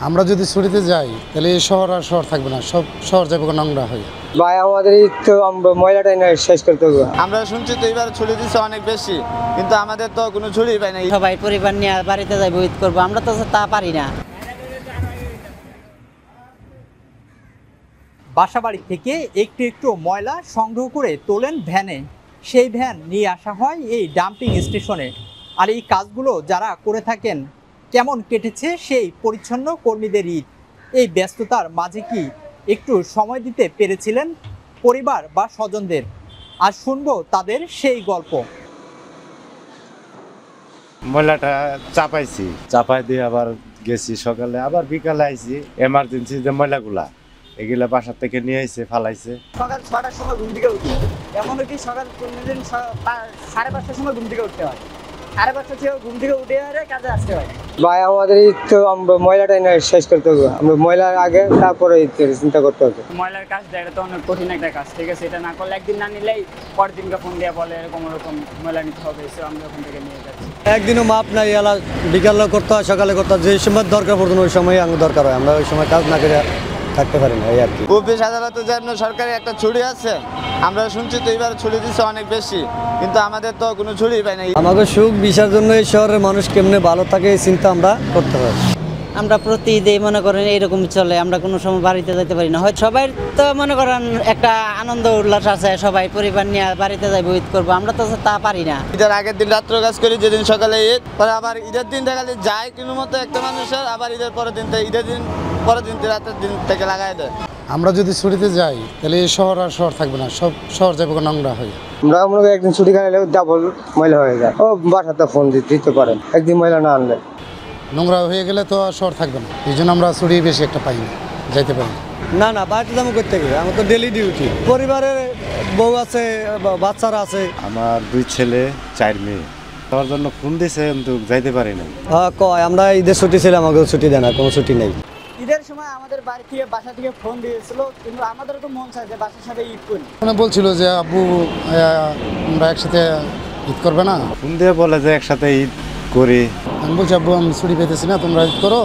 আমরা যদি ছুটিতে যাই তাহলে এই শহর আর শহর থাকবে না, সব শহর যাবে নোংরা হয়ে। ভাই আমাদের তো ময়লাটাই না শেষ করতে হবে। আমরা শুনছি তো এবার ছুটি দিচ্ছে অনেক বেশি, কিন্তু আমাদের তো কোনো ছুটি পাই না। সবাই পরিবার নিয়ে বাড়িতে যাইব, ঈদ করবো, আমরা তো তা পারি না। বাসাবাড়ি থেকে একটু একটু ময়লা সংগ্রহ করে তোলেন ভ্যানে, সেই ভ্যান নিয়ে আসা হয় এই ডাম্পিং স্টেশনে। আর এই কাজগুলো যারা করে থাকেন, কেমন কেটেছে সেই পরিচ্ছন্ন কর্মীদের ঈদ? এই ব্যস্ততার মাঝে কি একটু সময় দিতে পেরেছিলেন পরিবার বা স্বজনদের? আর শুনবো তাদের সেই গল্প। ময়লাটা চাপাই দিয়ে আবার গেছি, সকালে আবার বিকালে আইছি। এমার্জেন্সি যে ময়লাগুলা এগুলা বাসা থেকে নিয়ে আইছে, ফালাইছে। সকাল 6টার সময় ঘুম থেকে উঠি, এমনও কি সকাল 5:30টার সময় ঘুম থেকে উঠতে হয়, 5:30 থেকে ঘুম থেকে উঠে কাজে আসতে হয়। ভাই আমাদের তো ময়লাটাই না শেষ করতে হবে। আমরা ময়লার আগে তারপরে চিন্তা করতে হবে। ময়লার কাজটা এটা তো অনেক কঠিন একটা কাজ, ঠিক আছে? এটা না করলে একদিন না নিলেই পরের দিনকে ফোন দিয়ে বলে এরকম ওরকম ময়লা নিতে হবে, সে আমরা ওখান থেকে নিয়ে যাচ্ছি। একদিনও মাপ নাই, এলা বিকালে করতে হয়, সকালে করতে হয়, যে সময় দরকার পড়তো ওই সময় আমাদের দরকার হয়, আমরা ওই সময় কাজ না করে থাকতে পারি না। এই আর কি। অফিস আদালতে যে আপনার সরকারি একটা ছুটি আছে, আমরা শুনছি তো এবার ছুটি দিচ্ছে অনেক বেশি, কিন্তু আমাদের তো কোনো ছুটি পাই না। আমাদের সুখ বিষয়ের জন্য এই শহরের মানুষ কেমনে ভালো থাকে এই চিন্তা আমরা করতে পারি। আমরা প্রতি ঈদে মনে করেন এরকম চলে, আমরা কোনো সময় বাড়িতে যেতে পারি না। হয় সবাই তো মনে করেন একটা আনন্দ উল্লাস আছে, সবাই পরিবার নিয়ে বাড়িতে যাইব, ঈদ করবো, আমরা তো তা পারি না। ঈদের আগের দিন রাত্র কাজ করি, যেদিন সকালে ঈদ, পরে আবার ঈদের দিন দেখালে যায় কোনো মতো একটা মানুষের, আবার ঈদের পরের দিন থেকে ঈদের দিন পরের দিন রাতের দিন থেকে লাগাই দেয়। আমরা যদি ছুটিতে যাই তাহলে এই শহর আর শহর থাকবে না, সব শহর যাবে নোংরা হয়ে। আমরা মনে করি একদিন ছুটি কাটালে ডাবল ময়লা হয়ে যায়। ও বাসাতে ফোন দিতে পারেন, একদিন ময়লা না আনলে নোংরা হয়ে গেলে তো আর শহর থাকবে না, এই জন্য আমরা ছুটি বেশি একটা পাই না, যাইতে পারি না না, বাড়িতে যাবো করতে গেলে আমার তো ডেলি ডিউটি, পরিবারের বউ আছে, বাচ্চারা আছে। আমার 2 ছেলে 4 মেয়ে, তার জন্য ফোন দিছে কিন্তু যাইতে পারি না। কয় আমরা ঈদের ছুটি ছিল, আমাকে ছুটি দেয় না, কোনো ছুটি নেই। ঈদের সময় আমাদের বাড়ি থেকে বাসা থেকে ফোন দিয়েছিল, কিন্তু আমাদেরও তো মন চায় যে বাসার সাথে ঈদ করি। মানে বলছিল যে আব্বু আমরা একসাথে ঈদ করবে না। ফোন দিয়ে বলে যে একসাথে ঈদ করি। আমি বলছি আব্বু আমি ছুটি পেতেছি না, তোমরা ঈদ করো,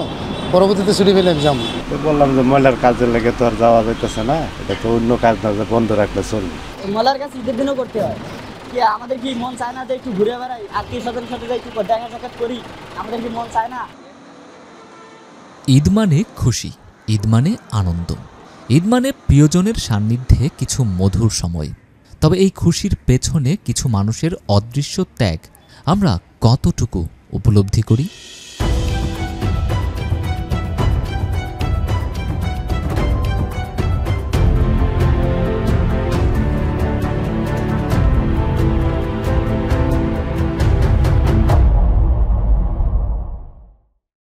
পরবর্তীতে ছুটি পেলে আমি যাবো। তো বললাম যে ময়লার কাজের লেগে তো আর যাওয়া যাইতেছে না, এটা তো অন্য কাজ না যে বন্ধ রাখলে চলবে। ময়লার কাজ ঈদের দিনও করতে হয়, কি আমাদের কি মন চায় না যে একটু ঘুরে বেড়াই, আত্মীয় স্বজনের সাথে একটু দেখা সাক্ষাৎ করি? আমাদের কি মন চায় না? ঈদ মানে খুশি, ঈদ মানে আনন্দ, ঈদ মানে প্রিয়জনের সান্নিধ্যে কিছু মধুর সময়। তবে এই খুশির পেছনে কিছু মানুষের অদৃশ্য ত্যাগ আমরা কতটুকু উপলব্ধি করি?